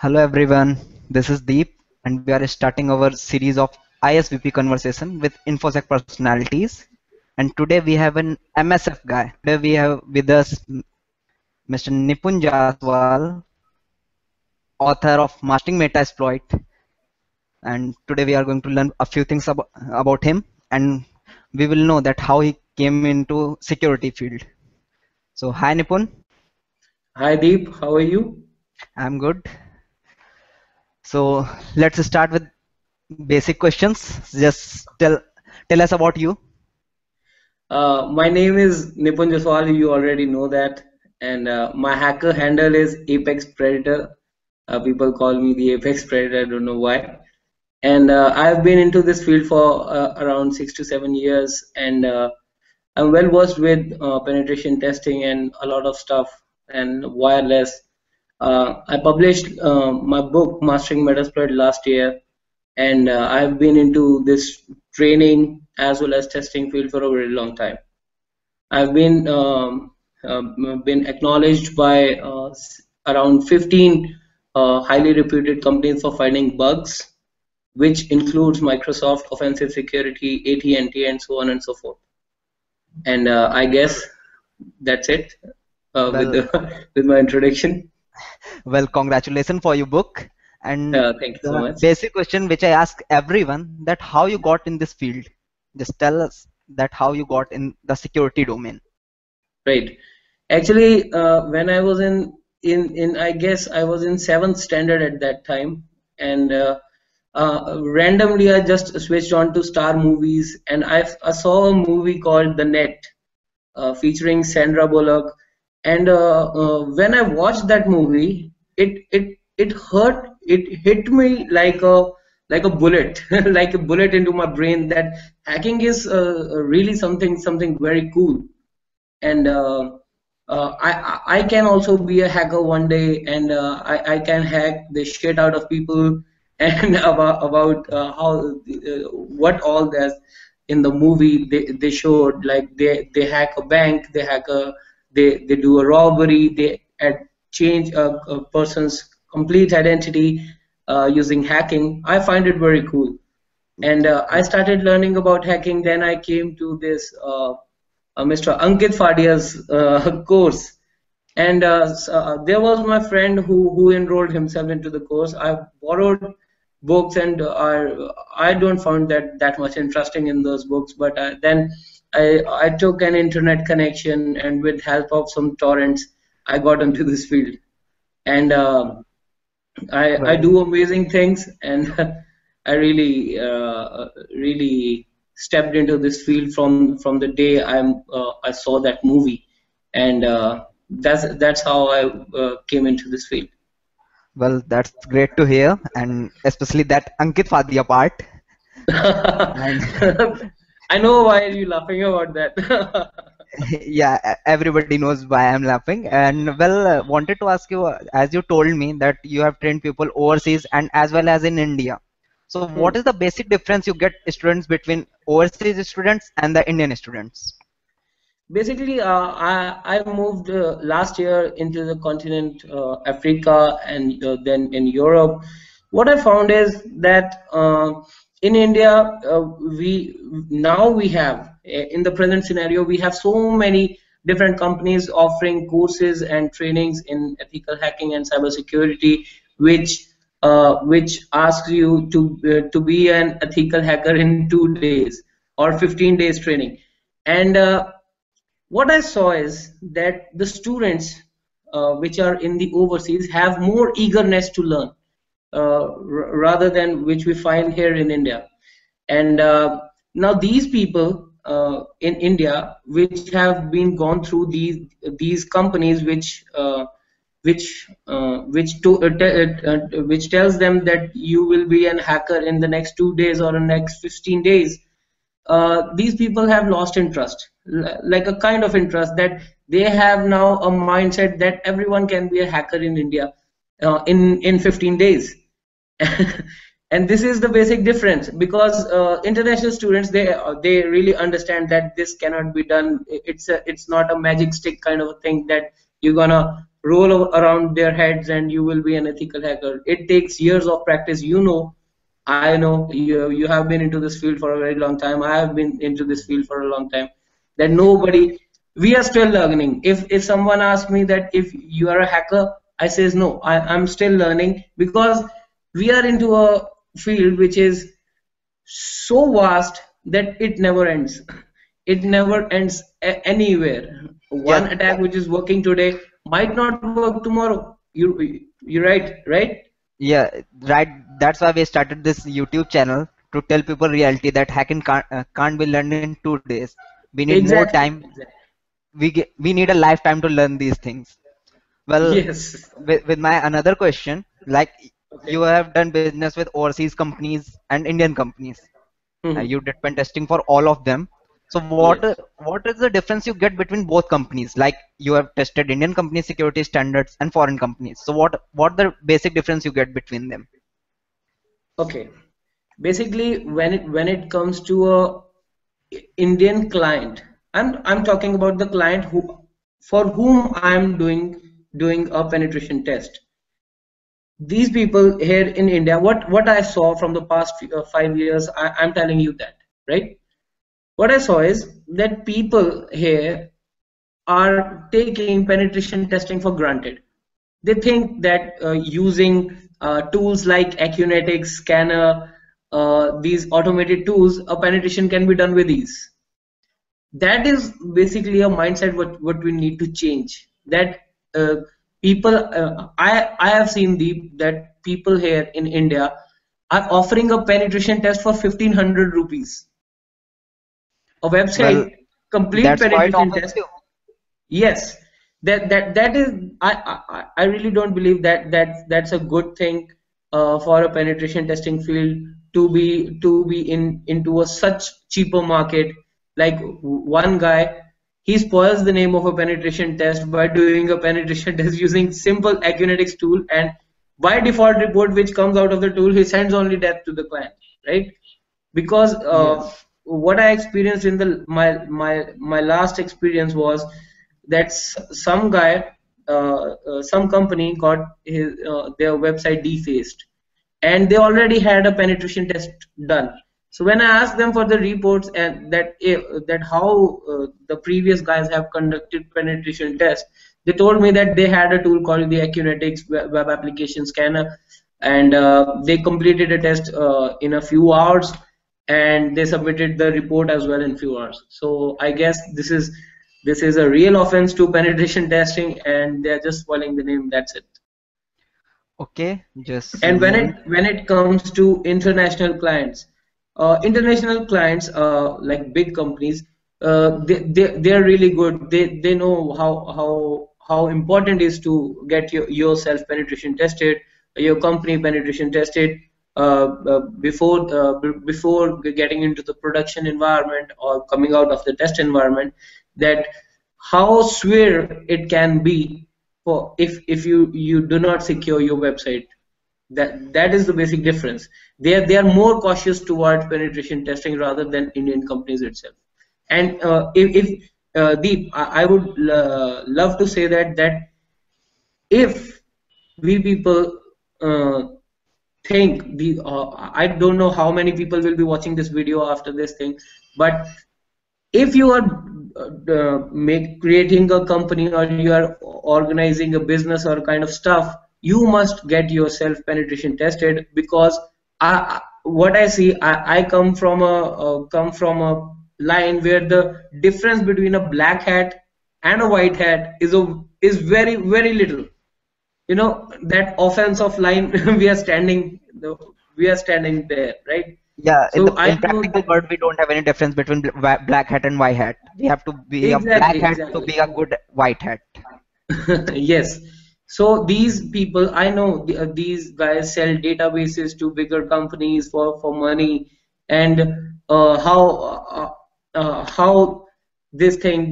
Hello everyone, this is Deep and we are starting our series of ISVP conversation with InfoSec personalities. And today we have an MSF guy. Today we have with us Mr. Nipun Jaswal, author of Mastering Metasploit. And today we are going to learn a few things about him and we will know that how he came into security field. So hi Nipun, Hi Deep, how are you? I'm good. So let's start with basic questions. Just tell us about you. My name is Nipun Jaswal, you already know that, and my hacker handle is Apex Predator. People call me the Apex Predator, I don't know why. And I've been into this field for around 6 to 7 years, and I'm well versed with penetration testing and a lot of stuff and wireless. I published my book Mastering Metasploit last year, and I've been into this training as well as testing field for a very long time. I've been acknowledged by around 15 highly reputed companies for finding bugs, which includes Microsoft, Offensive Security, AT&T, and so on and so forth. And I guess that's it with Well, with my introduction. well, congratulations for your book. And Thank you so the much. basic question which I ask everyone that how you got in this field. Just tell us that how you got in the security domain. Right. Actually, when I was in I guess I was in seventh standard at that time, and randomly I just switched on to Star Movies, and I saw a movie called The Net, featuring Sandra Bullock, and when I watched that movie, it hurt. It hit me like a bullet, like a bullet into my brain. That hacking is really something very cool, and I can also be a hacker one day, and I can hack the shit out of people and about how what all there's in the movie they showed, like they hack a bank, they do a robbery, they change a person's complete identity using hacking. I find it very cool, and I started learning about hacking. Then I came to this Mr. Ankit Fadia's course, and there was my friend who enrolled himself into the course. I borrowed books, and I don't find that much interesting in those books. But then I took an internet connection, and with help of some torrents, I got into this field, and I Well, do amazing things, and I really stepped into this field from the day I saw that movie, and that's how I came into this field. well, that's great to hear, and especially that Ankit Fadia part. And I know why are you laughing about that. yeah, everybody knows why I'm laughing. And well, wanted to ask you, as you told me that you have trained people overseas and as well as in India. So, what is Hmm. the basic difference you get students between overseas students and the Indian students? Basically, I moved last year into the continent Africa, and then in Europe. What I found is that in India, we have in the present scenario we have so many different companies offering courses and trainings in ethical hacking and cybersecurity, which asks you to be an ethical hacker in 2 days or 15 days training, and what I saw is that the students which are in the overseas have more eagerness to learn rather than which we find here in India. And now these people in India, which have been gone through these companies, which tells them that you will be an hacker in the next 2 days or the next 15 days, these people have lost interest, like a kind of interest that they have now a mindset that everyone can be a hacker in India in 15 days. And this is the basic difference, because international students, they really understand that this cannot be done. It's not a magic stick kind of a thing that you're gonna around their heads and you will be an ethical hacker. It takes years of practice. I know you have been into this field for a very long time. I have been into this field for a long time. That nobody, we are still learning. If someone asks me that if you are a hacker, I says no. I'm still learning because we are into a field which is so vast that it never ends. It never ends anywhere. Yeah, One attack which is working today might not work tomorrow. You're right, right? yeah, right. That's why we started this YouTube channel to tell people reality that hacking can't be learned in 2 days. We need more Exactly. time. We need a lifetime to learn these things. Well, Yes. with my another question, like you Okay. have done business with overseas companies and Indian companies. Mhm. You did pen testing for all of them. So Yes. what is the difference you get between both companies? Like you have tested Indian company security standards and foreign companies. So what the basic difference you get between them? Okay. Basically, when it comes to a Indian client, I'm talking about the client who for whom I'm doing a penetration test. These people here in India, what I saw from the past 5 years, I'm telling you that, right? What I saw is that people here are taking penetration testing for granted. They think that using tools like Acunetics, Scanner, these automated tools, a penetration can be done with ease. That is basically a mindset what we need to change. That uh, people, I have seen that people here in India are offering a penetration test for 1500 rupees. A Well, website complete that's quite penetration test. offensive. Yes, that is, I really don't believe that's a good thing for a penetration testing field to be into a such cheaper market. Like one guy, he spoils the name of a penetration test by doing a penetration test using simple Acunetics tool, and by default report which comes out of the tool, he sends only that to the client, right? Because Yes. what I experienced in the my last experience was that some guy, some company got their website defaced, and they already had a penetration test done. So when I asked them for the reports and that how the previous guys have conducted penetration test, they told me that they had a tool called the Acunetics web application scanner, and they completed a test in a few hours, and they submitted the report as well in few hours. So I guess this is a real offense to penetration testing, and they're just spoiling the name. That's it. Okay, just a And when it moment. when it comes to international clients, like big companies, they are really good. They know how important it is to get yourself penetration tested, your company penetration tested, before getting into the production environment or coming out of the test environment. That how severe it can be for if you do not secure your website. That is the basic difference. They are more cautious towards penetration testing rather than Indian companies itself. And if Deep, I would love to say that if we people think I don't know how many people will be watching this video after this thing, but if you are creating a company or you are organizing a business or kind of stuff, you must get yourself penetration tested. Because what I see, I come from a line where the difference between a black hat and a white hat is very very little. That offense of line we are standing there, right? Yeah, So I in know practical word, we don't have any difference between black hat and white hat. We have to be a black exactly, hat to exactly. be a good white hat. Yes. So these people, I know these guys sell databases to bigger companies for money, and how this thing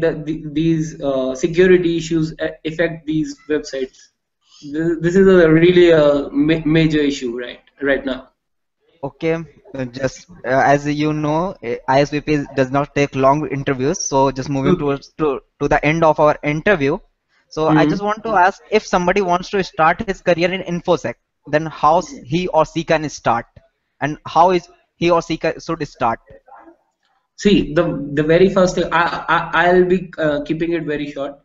these security issues affect these websites. This is a really a major issue right now. Okay, just as you know, ISVP does not take long interviews. So just moving Okay. towards to the end of our interview. So I just Hmm. want to ask, if somebody wants to start his career in InfoSec, then how he or she can start, and how is he or she should start? See, the very first thing, I'll be keeping it very short.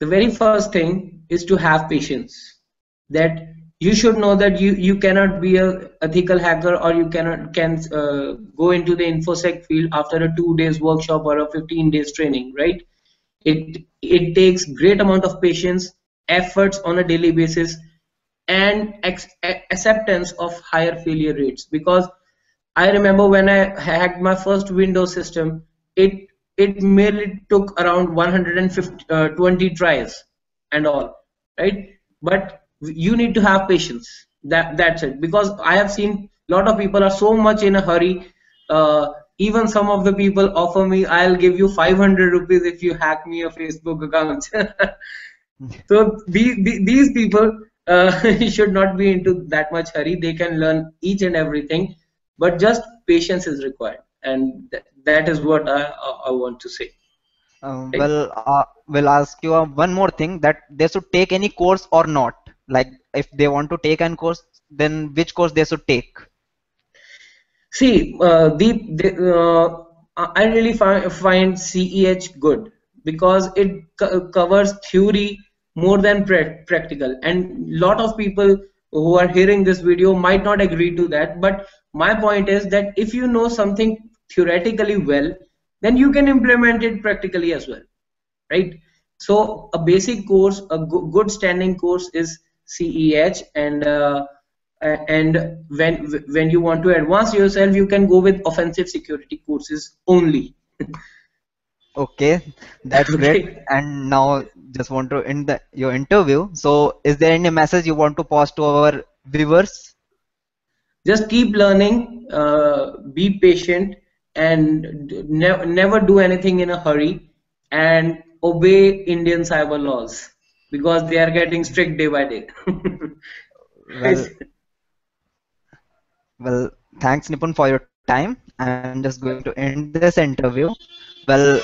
The very first thing is to have patience. That you should know that you cannot be a ethical hacker, or you cannot can go into the infosec field after a 2 days workshop or a 15 days training, right? It takes great amount of patience, efforts on a daily basis, and acceptance of higher failure rates. Because I remember when I hacked my first Windows system, it it merely took around 150 20 tries and all, right? But you need to have patience. That's it. Because I have seen a lot of people are so much in a hurry. Even some of the people offer me, I'll give you 500 rupees if you hack me a Facebook account. So these people should not be into that much hurry. They can learn each and everything, but just patience is required, and that is what I want to say. Right? We'll ask you one more thing, that they should take any course or not. Like if they want to take an course, then which course they should take? See, I really find CEH good because it covers theory more than practical. And lot of people who are hearing this video might not agree to that. But my point is that if you know something theoretically well, then you can implement it practically as well, right? So a basic course, a good standing course is CEH, and when you want to advance yourself, you can go with offensive security courses only. Okay, that's great. Okay, And now just want to end your interview. So is there any message you want to pass to our viewers? just keep learning, be patient, and never do anything in a hurry, and obey Indian cyber laws because they are getting strict day by day. Well, well, thanks Nipun for your time. I'm just going to end this interview. Well,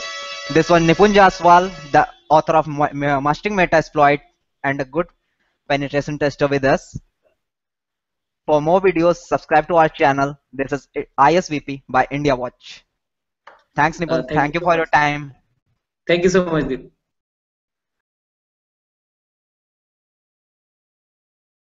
this was Nipun Jaswal, the author of Mastering Metasploit and a good penetration tester with us. For more videos, subscribe to our channel. This is ISVP by India Watch. Thanks Nipun. Thank Thank you you so for your much. time. Thank you so much, Deep.